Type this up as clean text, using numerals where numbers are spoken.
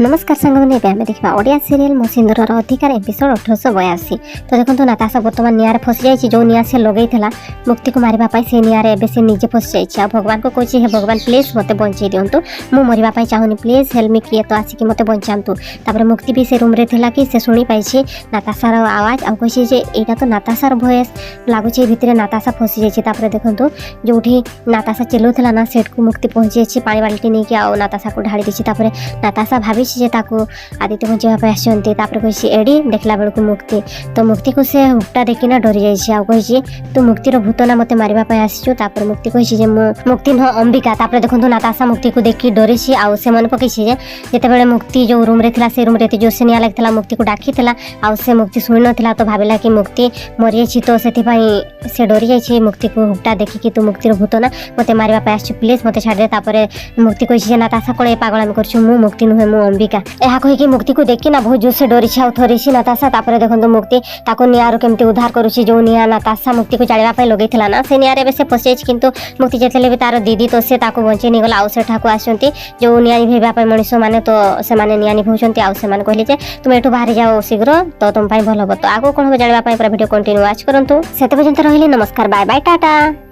नमस्कार सांगने आम देखा ओडिया सीरियल मो सिंदूर अधिकार एपिसोड 1882। तो देखो नाताशा बर्तमान निआरे फसी जाइए जो निआ से लगे मुक्ति को मारे से निआरे एवं से निजे फसी जाइए। भगवान को कहे हे भगवान प्लीज मत बचाई दिंतु मु मरवाई चाहूनी प्लीज हेल्प मी किए तो आसिक मत बचातु। तापर मुक्ति भी से रूम रे थिला कि से शुणी पाई नाताशार आवाज आ कही यहाँ तो नाताशार भयस लगुच भितर नाताशा फसी जाइए। देखो जो नाताशा चिल्लुला ना सेठ को मुक्ति पहुंची जाइए पानी बाल्टी नहीं कि नाताशा को ढाड़ी देती। नाताशा भावी आदित्य बचाई आसती कही एडी देखला बेलू मुक्ति तो मुक्ति को से हुक्टा देखना डरी जाइए तू मुक्तिर भूत ना मत मारे आसचु। मुक्ति कही मुक्ति नुह अंबिका। देखो नाताशा मुक्ति को देखी डरी आउ से मन पकई जिते मुक्ति जो रूम रे से रूम रे जो से निआ लगी मुक्ति को डाकी आउ से मुक्ति शुणी ना तो भाविला कि मुक्ति मरी जाइए तो से डरी जाइए मुक्ति को हुक्टा देखिकी तू मुक्तिर भूत ना मत मारे आसचु प्लीज मत छाड़े। मुक्ति कही नाताशा कौन पागलामी कर मुक्ति नुहे मु अंबिका यह कहीकि मुक्ति को देखी ना बहुत जोर से डरी थोड़ी नाताशा। देखो मुक्ति ताको निआर केमती उद्धार करुच्ची जो निआ नाताशा मुक्ति को जाड़ापी लगे ना से निआरे से फसी जाइए किंतु मुक्ति जिते भी तार दीदी तो से बचे नहीं गला आठ आसती जो निआ निभेवाई मनीष मैंने तो से निआ निभाउंट आउ से कहले तुम एठू बाहरी जाओ शीघ्र तो तुम भल हम। तो आगे कौन हम जानापी पूरा वीडियो कंटिन्यू वाच करूँ से पर्यंत रही नमस्कार बाय बाय टाटा।